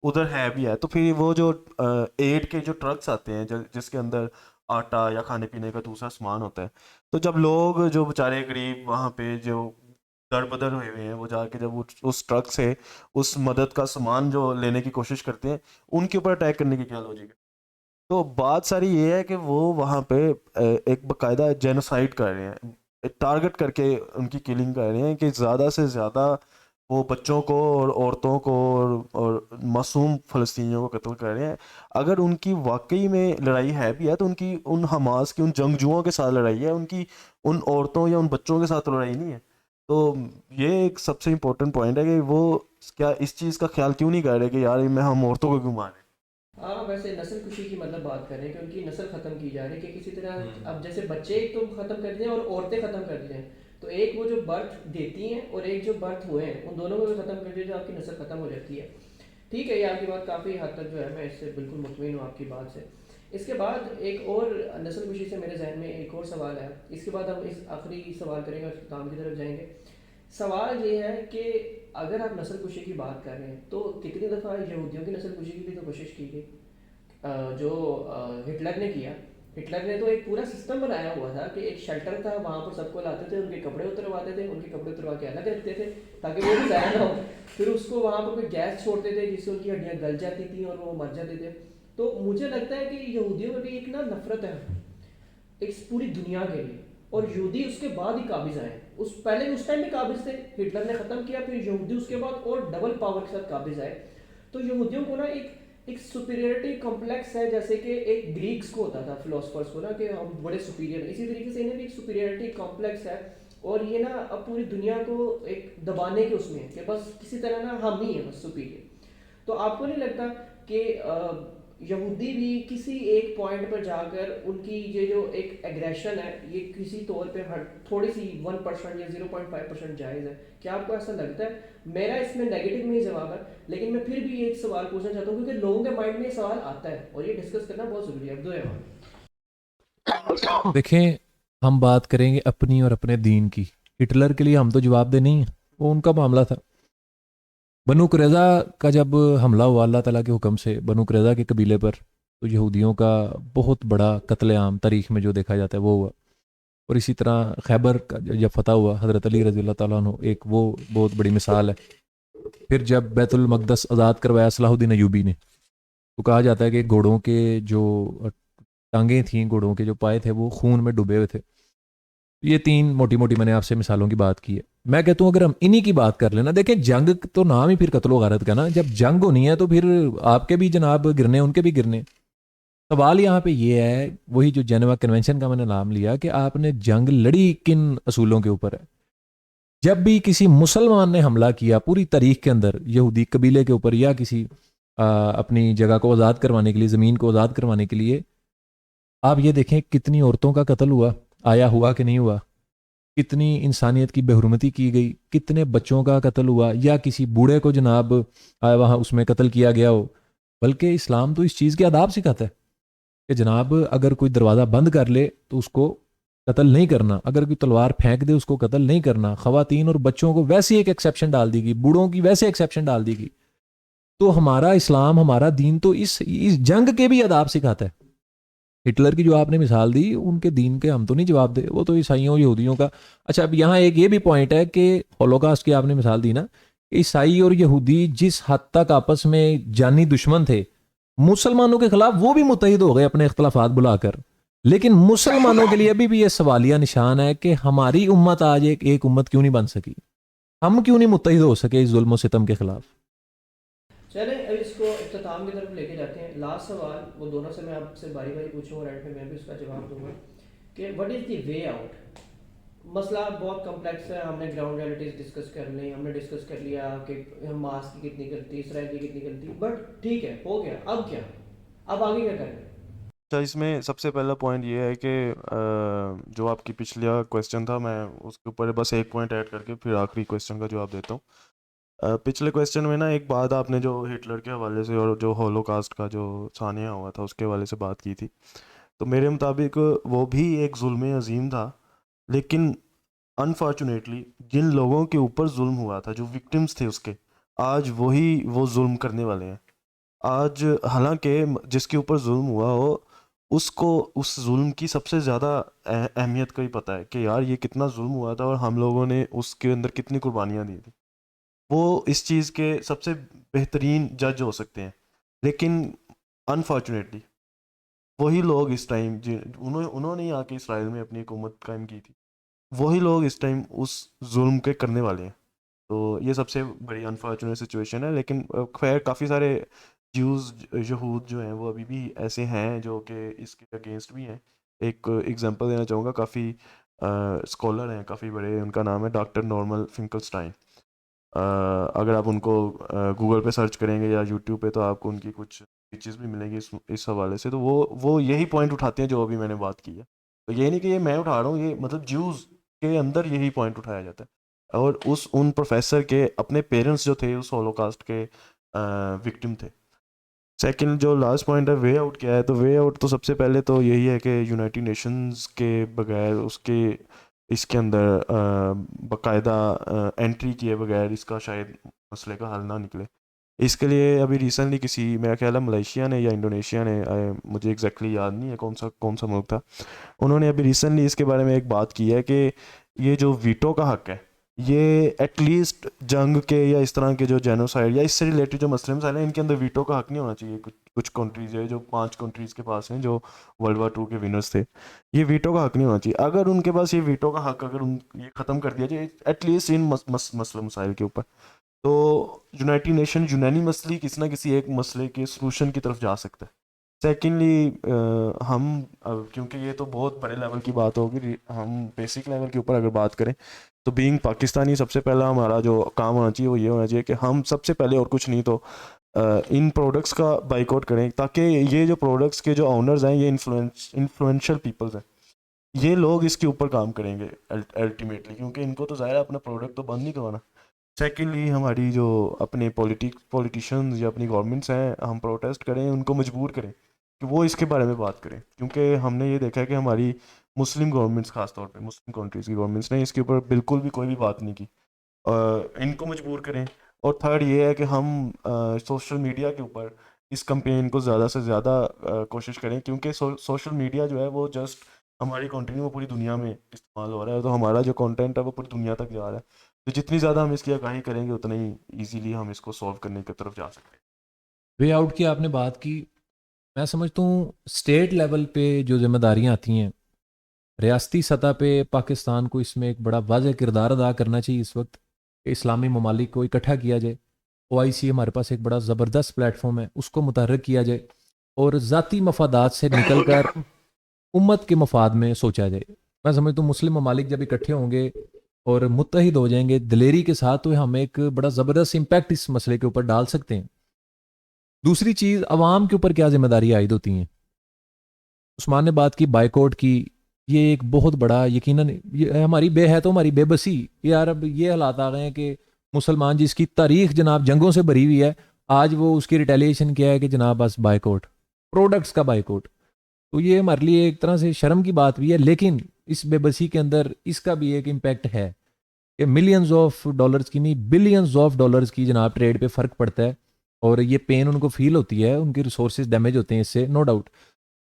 ادھر ہے بھی ہے, تو پھر وہ جو ایڈ کے جو ٹرکس آتے ہیں جس کے اندر آٹا یا کھانے پینے کا دوسرا سامان ہوتا ہے, تو جب لوگ جو بیچارے غریب وہاں پہ جو در بدر ہوئے ہوئے ہیں وہ جا کے جب اس ٹرک سے اس مدد کا سامان جو لینے کی کوشش کرتے ہیں, ان کے اوپر اٹیک کرنے کی کیا لاجک ہے؟ تو بات ساری یہ ہے کہ وہ وہاں پہ ایک باقاعدہ جینوسائڈ کر رہے ہیں, ٹارگٹ کر کے ان کی کلنگ کر رہے ہیں کہ زیادہ سے زیادہ وہ بچوں کو اور عورتوں کو اور معصوم فلسطینیوں کو قتل کر رہے ہیں. اگر ان کی واقعی میں لڑائی ہے بھی ہے تو ان کی ان حماس کی ان جنگجوؤں کے ساتھ لڑائی ہے, ان کی ان عورتوں یا ان بچوں کے ساتھ لڑائی نہیں ہے. تو یہ ایک سب سے امپورٹنٹ پوائنٹ ہے کہ وہ کیا اس چیز کا خیال کیوں نہیں کر رہے کہ یار ہم عورتوں کو کیوں ماریں. ہاں ویسے نسل کشی کی مطلب بات کر رہے ہیں کہ ان کی نسل ختم کی جا رہی ہے, کہ کسی طرح اب جیسے بچے ایک تو ختم کر دیں اور عورتیں ختم کر دیں, تو ایک وہ جو برتھ دیتی ہیں اور ایک جو برتھ ہوئے ہیں ان دونوں کو بھی ختم کر دیں تو آپ کی نسل ختم ہو جاتی ہے. ٹھیک ہے, یہ آپ کی بات کافی حد تک جو ہے میں اس سے بالکل مطمئن ہوں آپ کی بات سے. اس کے بعد ایک اور نسل کشی سے میرے ذہن میں ایک اور سوال ہے, اس کے بعد ہم اس آخری سوال کریں گے اور اختتام کی طرف جائیں گے. سوال یہ ہے کہ اگر آپ نسل کشی کی بات کر رہے ہیں تو کتنی دفعہ یہودیوں کی نسل کشی کی بھی تو کوشش کی گئی, جو ہٹلر نے کیا. ہٹلر نے تو ایک پورا سسٹم بنایا ہوا تھا کہ ایک شیلٹر تھا, وہاں پر سب کو لاتے تھے, ان کے کپڑے اترواتے تھے, ان کے کپڑے اتروا کے الگ رکھتے تھے تاکہ وہ بھی ضائع نہ ہو. پھر اس کو وہاں پر کوئی گیس چھوڑتے تھے جس سے ان کی ہڈیاں گل جاتی تھیں اور وہ مر جاتے تھے. تو مجھے لگتا ہے کہ یہودیوں میں بھی ایک نا نفرت ہے ایک پوری دنیا کے لیے, اور یہودی اس کے بعد ہی قابض آئے. پہلے اس ٹائم بھی قابض تھے, ہٹلر نے ختم کیا, پھر یہودی اس کے بعد اور ڈبل پاور کے ساتھ قابض آئے. تو یہودیوں کو نا ایک سپیریئرٹی کمپلیکس ہے, جیسے کہ ایک گریکس کو ہوتا تھا فلاسفرس کو نا کہ ہم بڑے سپیریئر ہیں, اسی طریقے سے انہیں بھی ایک سپیریئرٹی کمپلیکس ہے. اور یہ نا اب پوری دنیا کو ایک دبانے کے اس میں ہے کہ بس کسی طرح نا ہم ہی ہیں بس سپیریئر. تو آپ کو نہیں لگتا کہ یہودی بھی کسی ایک پوائنٹ پر جا کر ان کی یہ جو ایک ایگریشن ہے یہ کسی طور پہ تھوڑی سی 1% یا 0.5% جائز ہے. کیا آپ کو ایسا لگتا ہے؟ میرا اس میں نیگیٹو میں ہی جواب ہے، لیکن میں پھر بھی ایک سوال پوچھنا چاہتا ہوں کیونکہ لوگوں کے مائنڈ میں یہ سوال آتا ہے اور یہ ڈسکس کرنا بہت ضروری ہے. عبدالرحمان. دیکھیں ہم بات کریں گے اپنی اور اپنے دین کی. ہٹلر کے لیے ہم تو جواب دہ نہیں ہیں، وہ ان کا معاملہ تھا. بنو قریظہ کا جب حملہ ہوا اللہ تعالیٰ کے حکم سے بنو قریظہ کے قبیلے پر، تو یہودیوں کا بہت بڑا قتل عام تاریخ میں جو دیکھا جاتا ہے وہ ہوا. اور اسی طرح خیبر کا جب فتح ہوا حضرت علی رضی اللہ تعالیٰ عنہ ایک وہ بہت بڑی مثال ہے. پھر جب بیت المقدس آزاد کروایا صلاح الدین ایوبی نے، تو کہا جاتا ہے کہ گھوڑوں کے جو ٹانگیں تھیں، گھوڑوں کے جو پائے تھے وہ خون میں ڈوبے ہوئے تھے. یہ 3 موٹی موٹی میں نے آپ سے مثالوں کی بات کی ہے. میں کہتا ہوں اگر ہم انہی کی بات کر لینا، دیکھیں جنگ تو نام ہی پھر قتل و غارت کا نا. جب جنگ ہونی ہے تو پھر آپ کے بھی جناب گرنے ان کے بھی گرنے. سوال یہاں پہ یہ ہے، وہی جو جنیوا کنونشن کا میں نے نام لیا، کہ آپ نے جنگ لڑی کن اصولوں کے اوپر ہے. جب بھی کسی مسلمان نے حملہ کیا پوری تاریخ کے اندر یہودی قبیلے کے اوپر یا کسی اپنی جگہ کو آزاد کروانے کے لیے، زمین کو آزاد کروانے کے لیے، آپ یہ دیکھیں کتنی عورتوں کا قتل ہوا، آیا ہوا کہ نہیں ہوا، کتنی انسانیت کی بے حرمتی کی گئی، کتنے بچوں کا قتل ہوا، یا کسی بوڑھے کو جناب وہاں اس میں قتل کیا گیا ہو. بلکہ اسلام تو اس چیز کے آداب سکھاتا ہے کہ جناب اگر کوئی دروازہ بند کر لے تو اس کو قتل نہیں کرنا، اگر کوئی تلوار پھینک دے اس کو قتل نہیں کرنا. خواتین اور بچوں کو ویسے ایک ایکسیپشن ڈال دی گئی، بوڑھوں کی ویسے ایکسیپشن ڈال دی گئی. تو ہمارا اسلام، ہمارا دین تو اس جنگ کے بھی آداب سکھاتا ہے. ہٹلر کی جو آپ نے مثال دی، ان کے دین کے ہم تو نہیں جواب دے، وہ تو عیسائیوں یہودیوں کا. اچھا اب یہاں ایک یہ بھی پوائنٹ ہے کہ ہولوکاسٹ کی آپ نے مثال دی نا، عیسائی اور یہودی جس حد تک آپس میں جانی دشمن تھے، مسلمانوں کے خلاف وہ بھی متحد ہو گئے اپنے اختلافات بلا کر. لیکن مسلمانوں کے لیے ابھی بھی یہ سوالیہ نشان ہے کہ ہماری امت آج ایک امت کیوں نہیں بن سکی، ہم کیوں نہیں متحد ہو سکے اس ظلم و ستم کے خلاف. چلیں اب اس کو اختتام کی طرف لے کے جاتے ہیں. لاسٹ سوال وہ دونوں سے میں آپ سے باری باری پوچھوں اور اینڈ میں بھی اس کا جواب دوں گا کہ what is the way out. مسئلہ بہت کمپلیکس ہے، ہم نے گراؤنڈ ریئلٹیز ڈسکس کر لی، ہم نے ڈسکس کر لیا کہ حماس کی کتنی غلطی، اسرائیل کی کتنی غلطی، بٹ ٹھیک ہے ہو گیا. اب کیا، اب آگے کیا کریں؟ اچھا، اس میں سب سے پہلا پوائنٹ یہ ہے کہ جو آپ کی پچھلا کویسچن تھا، میں اس کے اوپر بس ایک پوائنٹ ایڈ کر کے پھر آخری کویسچن کا جواب دیتا ہوں. پچھلے کویسچن میں نا ایک بات آپ نے جو ہٹلر کے حوالے سے اور جو ہولو کاسٹ کا جو ثانیہ ہوا تھا اس کے حوالے سے بات کی تھی، تو میرے مطابق وہ بھی ایک ظلم عظیم تھا. لیکن انفارچونیٹلی جن لوگوں کے اوپر ظلم ہوا تھا، جو وکٹمز تھے اس کے، آج وہی وہ ظلم کرنے والے ہیں. آج حالانکہ جس کے اوپر ظلم ہوا ہو اس کو اس ظلم کی سب سے زیادہ اہمیت کا ہی پتہ ہے کہ یار یہ کتنا ظلم ہوا تھا اور ہم لوگوں نے اس کے اندر کتنی قربانیاں دی تھیں. وہ اس چیز کے سب سے بہترین جج ہو سکتے ہیں. لیکن انفارچونیٹلی وہی لوگ اس ٹائم انہوں نے ہی آ کے اسرائیل میں اپنی حکومت قائم کی تھی، وہی لوگ اس ٹائم اس ظلم کے کرنے والے ہیں. تو یہ سب سے بڑی انفارچونیٹ سچویشن ہے. لیکن خیر کافی سارے جیوز، یہود جو ہیں وہ ابھی بھی ایسے ہیں جو کہ اس کے اگینسٹ بھی ہیں. ایک ایگزامپل دینا چاہوں گا، کافی اسکالر ہیں کافی بڑے، ان کا نام ہے ڈاکٹر نارمل فنکلسٹائن. اگر آپ ان کو گوگل پہ سرچ کریں گے یا یوٹیوب پہ تو آپ کو ان کی کچھ اسپیچز بھی ملیں گی اس حوالے سے. تو وہ یہی پوائنٹ اٹھاتے ہیں جو ابھی میں نے بات کی ہے. تو یہ نہیں کہ یہ میں اٹھا رہا ہوں، یہ مطلب جیوز کے اندر یہی پوائنٹ اٹھایا جاتا ہے. اور ان پروفیسر کے اپنے پیرنٹس جو تھے اس ہولوکاسٹ کے وکٹم تھے. سیکنڈ جو لاسٹ پوائنٹ ہے وے آؤٹ کیا ہے، تو وے آؤٹ تو سب سے پہلے تو یہی ہے کہ یونائٹڈ نیشنز کے بغیر اس کے اندر باقاعدہ انٹری کیے بغیر اس کا شاید مسئلے کا حل نہ نکلے. اس کے لیے ابھی ریسنٹلی کسی میرا خیال ہے ملیشیا نے یا انڈونیشیا نے، مجھے ایگزیکٹلی یاد نہیں ہے کون سا ملک تھا، انہوں نے ابھی ریسنٹلی اس کے بارے میں ایک بات کی ہے کہ یہ جو ویٹو کا حق ہے یہ ایٹ لیسٹ جنگ کے یا اس طرح کے جو جینوسائڈ یا اس سے ریلیٹڈ جو مسئلے مسائل ہیں ان کے اندر ویٹو کا حق نہیں ہونا چاہیے. کچھ کنٹریز ہے جو 5 کنٹریز کے پاس ہیں جو ورلڈ وار 2 کے ونرز تھے، یہ ویٹو کا حق نہیں ہونا چاہیے. اگر ان کے پاس یہ ویٹو کا حق اگر یہ ختم کر دیا جائے ایٹ لیسٹ ان مسئلہ مسائل کے اوپر، تو یونائٹڈ نیشن یونینیمسلی کسی نہ کسی ایک مسئلے کے سلوشن کی طرف جا سکتا ہے. سیکنڈلی ہم کیونکہ یہ تو بہت بڑے لیول کی بات ہوگی، ہم بیسک لیول کے اوپر اگر بات کریں تو بینگ پاکستانی سب سے پہلا ہمارا جو کام ہونا چاہیے وہ یہ ہونا چاہیے کہ ہم سب سے پہلے اور کچھ نہیں تو ان پروڈکٹس کا بائیکاٹ کریں تاکہ یہ جو پروڈکٹس کے جو آنرز ہیں یہ انفلوئنشل پیپلز ہیں، یہ لوگ اس کے اوپر کام کریں گے الٹیمیٹلی، کیونکہ ان کو تو ظاہر ہے اپنا پروڈکٹ تو بند نہیں کروانا۔ سیکنڈلی ہماری جو اپنے پولیٹیشینز یا اپنی گورنمنٹس ہیں، ہم پروٹیسٹ کریں، ان کو مجبور کریں کہ وہ اس کے بارے میں بات کریں، کیونکہ ہم نے یہ دیکھا ہے کہ ہماری مسلم گورنمنٹس، خاص طور پہ مسلم کنٹریز کی گورنمنٹس نے اس کے اوپر بالکل بھی کوئی بھی بات نہیں کی۔ ان کو مجبور کریں۔ اور تھرڈ یہ ہے کہ ہم سوشل میڈیا کے اوپر اس کمپین کو زیادہ سے زیادہ کوشش کریں، کیونکہ سوشل میڈیا جو ہے وہ جسٹ ہماری کنٹری میں پوری دنیا میں استعمال ہو رہا ہے، تو ہمارا جو کانٹینٹ ہے وہ پوری دنیا تک جا رہا ہے، تو جتنی زیادہ ہم اس کی آگاہی کریں گے اتنا ہی ایزیلی ہم اس کو سولو کرنے کی طرف جا سکتے ہیں۔ وے آؤٹ کی آپ نے بات کی، میں سمجھتا ہوں اسٹیٹ لیول پہ جو ذمہ داریاں آتی ہیں، ریاستی سطح پہ پاکستان کو اس میں ایک بڑا واضح کردار ادا کرنا چاہیے اس وقت کہ اسلامی ممالک کو اکٹھا کیا جائے۔ OIC ہمارے پاس ایک بڑا زبردست پلیٹ فارم ہے، اس کو متحرک کیا جائے اور ذاتی مفادات سے نکل کر امت کے مفاد میں سوچا جائے۔ میں سمجھتا ہوں مسلم ممالک جب اکٹھے ہوں گے اور متحد ہو جائیں گے دلیری کے ساتھ، تو ہم ایک بڑا زبردست امپیکٹ اس مسئلے کے اوپر ڈال سکتے ہیں۔ دوسری چیز، عوام کے اوپر کیا ذمہ داری عائد ہوتی ہیں؟ عثمان نے بات کی بائیکاٹ کی، یہ ایک بہت بڑا، یقیناً یہ ہماری تو ہماری بے بسی، یار اب یہ حالات آ گئے ہیں کہ مسلمان جس کی تاریخ جناب جنگوں سے بھری ہوئی ہے، آج وہ اس کی ریٹیلیشن کیا ہے کہ جناب بس بائیکاٹ، پروڈکٹس کا بائیکاٹ۔ تو یہ ہمارے لیے ایک طرح سے شرم کی بات بھی ہے، لیکن اس بے بسی کے اندر اس کا بھی ایک امپیکٹ ہے کہ ملینز آف ڈالرز کی نہیں، بلینز آف ڈالرز کی جناب ٹریڈ پہ فرق پڑتا ہے، اور یہ پین ان کو فیل ہوتی ہے، ان کے ریسورسز ڈیمیج ہوتے ہیں اس سے، نو ڈاؤٹ۔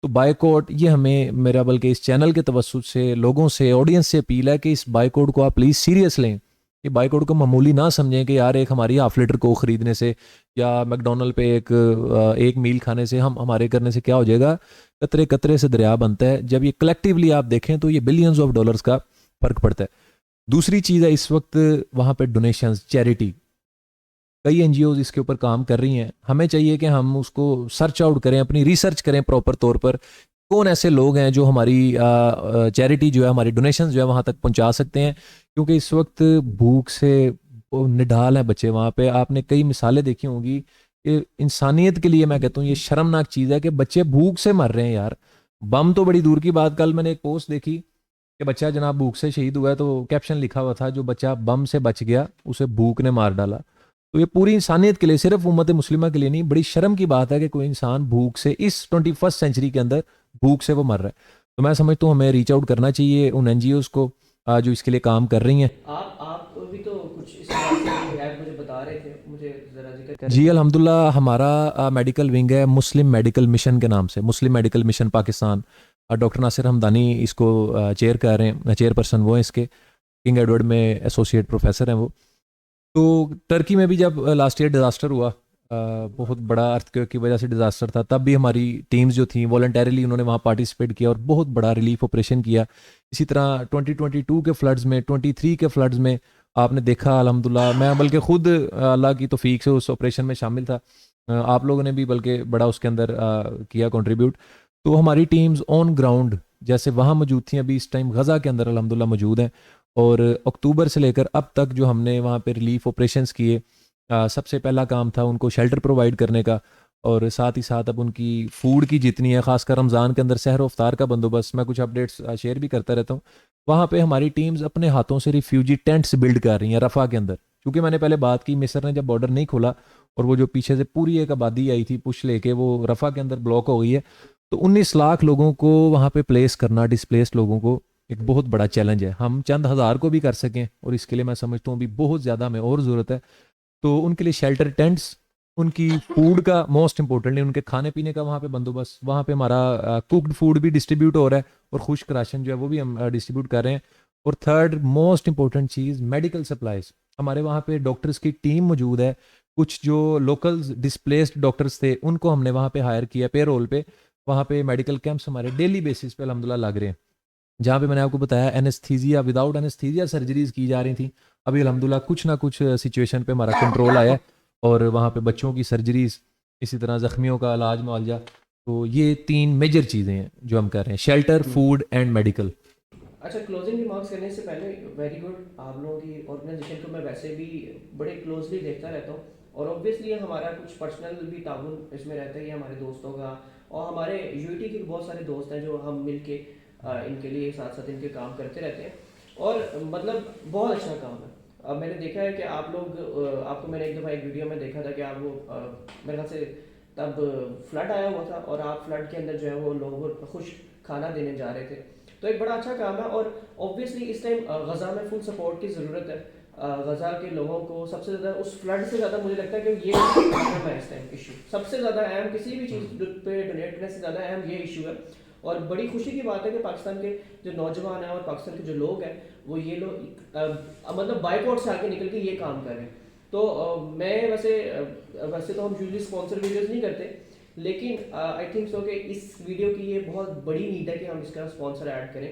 تو بائیکاٹ یہ ہمیں، میرا بلکہ اس چینل کے توسط سے لوگوں سے، آڈینس سے اپیل ہے کہ اس بائیکاٹ کو آپ پلیز سیریس لیں، یہ بائیکاٹ کو معمولی نہ سمجھیں کہ یار ایک ہماری ہاف لیٹر کو خریدنے سے یا میک ڈونلڈ پہ ایک میل کھانے سے ہمارے کرنے سے کیا ہو جائے گا۔ قطرے قطرے سے دریا بنتا ہے، جب یہ کلیکٹیولی آپ دیکھیں تو یہ بلینز آف ڈالرز کا فرق پڑتا ہے۔ دوسری چیز ہے اس وقت وہاں پہ ڈونیشنز، چیریٹی، کئی NGOز اس کے اوپر کام کر رہی ہیں، ہمیں چاہیے کہ ہم اس کو سرچ آؤٹ کریں، اپنی ریسرچ کریں پراپر طور پر، کون ایسے لوگ ہیں جو ہماری چیریٹی جو ہے، ہماری ڈونیشنز جو ہے وہاں تک پہنچا سکتے ہیں، کیونکہ اس وقت بھوک سے نڈھال ہیں بچے وہاں پہ۔ آپ نے کئی مثالیں دیکھی ہوں گی کہ انسانیت کے لیے میں کہتا ہوں یہ شرمناک چیز ہے کہ بچے بھوک سے مر رہے ہیں یار، بم تو بڑی دور کی بات۔ کل میں نے ایک پوسٹ دیکھی کہ بچہ جناب بھوک سے شہید ہوا ہے، تو کیپشن لکھا ہوا تھا جو بچہ بم سے بچ گیا اسے بھوک نے مار ڈالا۔ تو یہ پوری انسانیت کے لیے، صرف امت مسلمہ کے لیے نہیں، بڑی شرم کی بات ہے کہ کوئی انسان بھوک سے اس 21 سینچری کے اندر بھوک سے وہ مر رہا ہے۔ تو میں سمجھتا ہوں ہمیں ریچ آؤٹ کرنا چاہیے ان NGOز کو جو اس کے لیے کام کر رہی ہیں۔ آپ بھی تو کچھ اس بات سے ہے، مجھے بتا رہے تھے، مجھے ذرا ذکر کریں۔ جی الحمدللہ، ہمارا میڈیکل ونگ ہے مسلم میڈیکل مشن کے نام سے، مسلم میڈیکل مشن پاکستان۔ ڈاکٹر ناصر حمدانی اس کو چیئر کر رہے ہیں، چیئر پرسن وہ ہیں اس کے، کنگ ایڈورڈ میں ایسوسیٹ پروفیسر ہیں وہ۔ تو ٹرکی میں بھی جب لاسٹ ایئر ڈیزاسٹر ہوا، بہت بڑا ارتھ کی وجہ سے ڈیزاسٹر تھا، تب بھی ہماری ٹیمز جو تھیں والنٹیرلی انہوں نے وہاں پارٹیسپیٹ کیا اور بہت بڑا ریلیف آپریشن کیا۔ اسی طرح 2022 کے فلڈز میں، 23 کے فلڈز میں آپ نے دیکھا الحمدللہ، میں بلکہ خود اللہ کی توفیق سے اس آپریشن میں شامل تھا، آپ لوگوں نے بھی بلکہ بڑا اس کے اندر کیا کنٹریبیوٹ۔ تو ہماری ٹیمز آن گراؤنڈ جیسے وہاں موجود تھیں، ابھی اس ٹائم غزہ کے اندر الحمدللہ موجود ہیں، اور اکتوبر سے لے کر اب تک جو ہم نے وہاں پہ ریلیف آپریشنز کیے، سب سے پہلا کام تھا ان کو شیلٹر پرووائڈ کرنے کا، اور ساتھ ہی ساتھ اب ان کی فوڈ کی جتنی ہے، خاص کر رمضان کے اندر سحر و افطار کا بندوبست، میں کچھ اپڈیٹس شیئر بھی کرتا رہتا ہوں۔ وہاں پہ ہماری ٹیمز اپنے ہاتھوں سے ریفیوجی ٹینٹس بلڈ کر رہی ہیں رفح کے اندر، کیونکہ میں نے پہلے بات کی مصر نے جب بارڈر نہیں کھولا اور وہ جو پیچھے سے پوری ایک آبادی آئی تھی پش لے کے، وہ رفح کے اندر بلاک ہو گئی ہے، تو 19 لاکھ لوگوں کو وہاں پہ پلیس کرنا، ڈسپلیسڈ لوگوں کو، ایک بہت بڑا چیلنج ہے۔ ہم چند ہزار کو بھی کر سکیں، اور اس کے لیے میں سمجھتا ہوں بھی بہت زیادہ ہمیں اور ضرورت ہے۔ تو ان کے لیے شیلٹر ٹینٹس، ان کی فوڈ کا موسٹ امپورٹنٹلی ان کے کھانے پینے کا وہاں پہ بندوبست، وہاں پہ ہمارا کوکڈ فوڈ بھی ڈسٹریبیوٹ ہو رہا ہے، اور خشک راشن جو ہے وہ بھی ہم ڈسٹریبیوٹ کر رہے ہیں۔ اور تھرڈ موسٹ امپورٹنٹ چیز، میڈیکل سپلائز، ہمارے وہاں پہ ڈاکٹرز کی ٹیم موجود ہے، کچھ جو لوکلز ڈسپلیسڈ ڈاکٹرز تھے ان کو ہم نے وہاں پہ ہائر کیا پے رول پہ، وہاں پہ میڈیکل کیمپس ہمارے ڈیلی بیسس پہ الحمدللہ لگ رہے ہیں، جہاں پہ میں نے آپ کو بتایا اینستھیزیا، وداؤٹ اینستھیزیا سرجریز کی جا رہی تھیں۔ ابھی الحمدللہ کچھ نہ کچھ سچویشن پہ ہمارا کنٹرول آیا ہے، اور وہاں پہ بچوں کی سرجریز، اسی طرح زخمیوں کا علاج معالجہ۔ تو یہ 3 میجر چیزیں ہیں جو ہم کر رہے ہیں، شیلٹر، فوڈ اینڈ میڈیکل۔ اچھا، کلوزنگ ریمارکس کرنے سے پہلے ویری گڈ، آپ لوگوں کی آرگنائزیشن کو میں ویسے بھی بڑے کلوزلی دیکھتا رہتا ہوں، اور اوبویسلی ہمارا کچھ پرسنل بھی تعاون اس میں رہتا ہے، یہ ہمارے دوستوں کا، اور ہمارے یو ٹی کے بہت سارے دوست ہیں جو ہم مل کے ان کے لیے ساتھ ساتھ ان کے کام کرتے رہتے ہیں، اور مطلب بہت اچھا کام ہے. اب میں نے دیکھا ہے کہ آپ لوگ، آپ کو میں نے ایک دفعہ ایک ویڈیو میں دیکھا تھا کہ آپ وہ میرے خیال سے تب فلڈ آیا ہوا تھا اور آپ فلڈ کے اندر جو ہے وہ لوگوں کو خشک کھانا دینے جا رہے تھے. تو ایک بڑا اچھا کام ہے، اور اوبویسلی اس ٹائم غزہ میں فل سپورٹ کی ضرورت ہے. غزہ کے لوگوں کو سب سے زیادہ اس فلڈ سے زیادہ مجھے لگتا ہے کہ یہ اہم ہے اس ٹائم ایشو، سب سے زیادہ اہم، کسی بھی چیز پہ ڈونیٹ کرنے سے زیادہ اہم یہ ایشو ہے. اور بڑی خوشی کی بات ہے کہ پاکستان کے جو نوجوان ہیں اور پاکستان کے جو لوگ ہیں وہ یہ لوگ مطلب بائک آؤٹ سے آگے نکل کے یہ کام کر رہے ہیں. تو میں ویسے تو ہم یوزلی اسپانسر ویڈیوز نہیں کرتے، لیکن آئی تھنک سو کہ اس ویڈیو کی یہ بہت بڑی نیڈ ہے کہ ہم اس کا اسپانسر ایڈ کریں.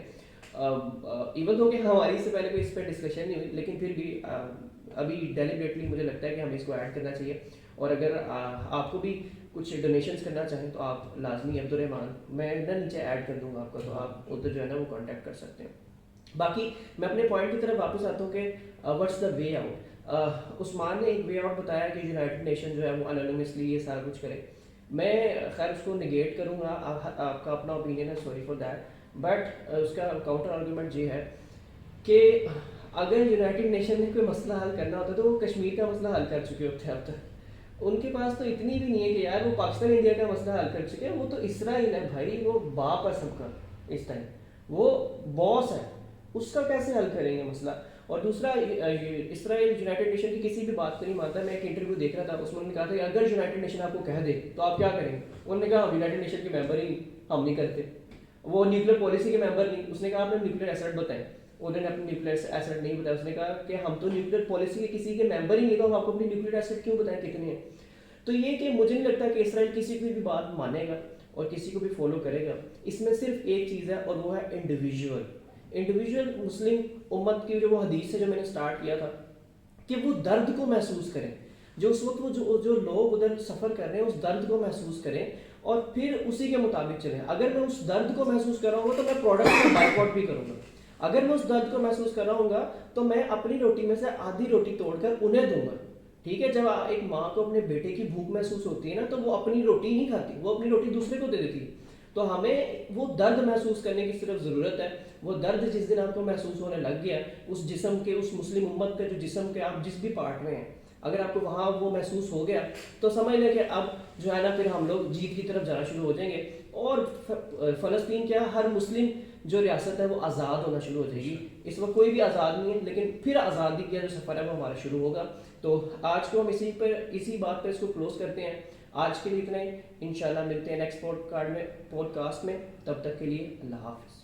ایون تو کہ ہماری اس سے پہلے کوئی اس پہ ڈسکشن نہیں ہوئی، لیکن پھر بھی ابھی ڈیلیبریٹلی مجھے لگتا ہے کہ ہمیں اس کو ایڈ کرنا چاہیے. اور اگر آپ کو بھی کچھ ڈونیشنس کرنا چاہیں تو آپ لازمی عبدالرحمان، میں نیچے ایڈ کر دوں گا آپ کو، تو آپ ادھر جو ہے نا وہ کانٹیکٹ کر سکتے ہیں. باقی میں اپنے پوائنٹ کی طرف واپس آتا ہوں کہ واٹس دا وے آؤٹ. عثمان نے ایک وے آؤٹ بتایا کہ یونائٹڈ نیشن جو ہے وہ انانیمسلی یہ سارا کچھ کرے. میں خیر اس کو نگیٹ کروں گا، آپ کا اپنا اوپینین ہے، سوری فار دیٹ، بٹ اس کا کاؤنٹر آرگومنٹ یہ ہے کہ اگر یونائٹڈ نیشن نے کوئی مسئلہ حل کرنا ہوتا تو وہ کشمیر کا مسئلہ حل کر چکے ہوتے اب تک. ان کے پاس تو اتنی بھی نہیں ہے کہ یار وہ پاکستان انڈیا کا مسئلہ حل کر چکے ہیں. وہ تو اسرائیل ہے بھائی، وہ باپ ہے سب کا اس ٹائم، وہ باس ہے، اس کا کیسے حل کریں گے مسئلہ. اور دوسرا، اسرائیل یونائٹڈ نیشن کی کسی بھی بات کو نہیں مانتا. میں ایک انٹرویو دیکھ رہا تھا، اس میں انہوں نے کہا تھا کہ اگر یونائٹڈ نیشن آپ کو کہہ دے تو آپ کیا کریں گے. انہوں نے کہا ہم یونائٹڈ نیشن کے ممبر ہی ہم نہیں کرتے. وہ نیوکلیر پالیسی کے ممبر نہیں. اس نے کہا آپ نے نیوکلیر ایسٹ بتائیں، انہوں نے اپنے نیوکلیر ایسٹ نہیں بتایا. اس نے کہا کہ ہم تو نیوکلیر پالیسی کے کسی کے ممبر ہی نہیں، تو ہم آپ کو اپنی نیوکلیر ایسٹ کیوں بتائیں کتنے ہیں. تو یہ کہ مجھے نہیں لگتا کہ اسرائیل کسی کی بھی بات مانے گا اور کسی کو بھی فالو کرے گا. اس میں صرف ایک چیز ہے اور وہ ہے انڈیویجول مسلم امت کی جو وہ حدیث سے جو میں نے سٹارٹ کیا تھا کہ وہ درد کو محسوس کریں، جو اس وقت وہ جو لوگ ادھر سفر کر رہے ہیں اس درد کو محسوس کریں اور پھر اسی کے مطابق چلیں. اگر میں اس درد کو محسوس کر رہا ہوں گا تو میں پروڈکٹ کا بائک آؤٹ بھی کروں گا. اگر میں اس درد کو محسوس کر رہا ہوں گا تو میں اپنی روٹی میں سے آدھی روٹی توڑ کر انہیں دوں گا. ٹھیک ہے، جب ایک ماں کو اپنے بیٹے کی بھوک محسوس ہوتی ہے نا تو وہ اپنی روٹی نہیں کھاتی، وہ اپنی روٹی دوسرے کو دے دیتی ہے. تو ہمیں وہ درد محسوس کرنے کی صرف ضرورت ہے. وہ درد جس دن آپ کو محسوس ہونے لگ گیا اس جسم کے، اس مسلم امت کے جو جسم کے آپ جس بھی پارٹ میں ہیں، اگر آپ کو وہاں وہ محسوس ہو گیا تو سمجھ لیں کہ اب جو ہے نا پھر ہم لوگ جیت کی طرف جانا شروع ہو جائیں گے. اور فلسطین کیا، ہر مسلم جو ریاست ہے وہ آزاد ہونا شروع ہو جائے گی. اس وقت کوئی بھی آزاد نہیں ہے، لیکن پھر آزادی کا جو سفر ہے وہ ہمارا شروع ہوگا. تو آج کو ہم اسی بات پہ اس کو کلوز کرتے ہیں. آج کے لیے اتنا ہی، انشاءاللہ ملتے ہیں نیکسٹ پوڈ کاسٹ میں. تب تک کے لیے اللہ حافظ.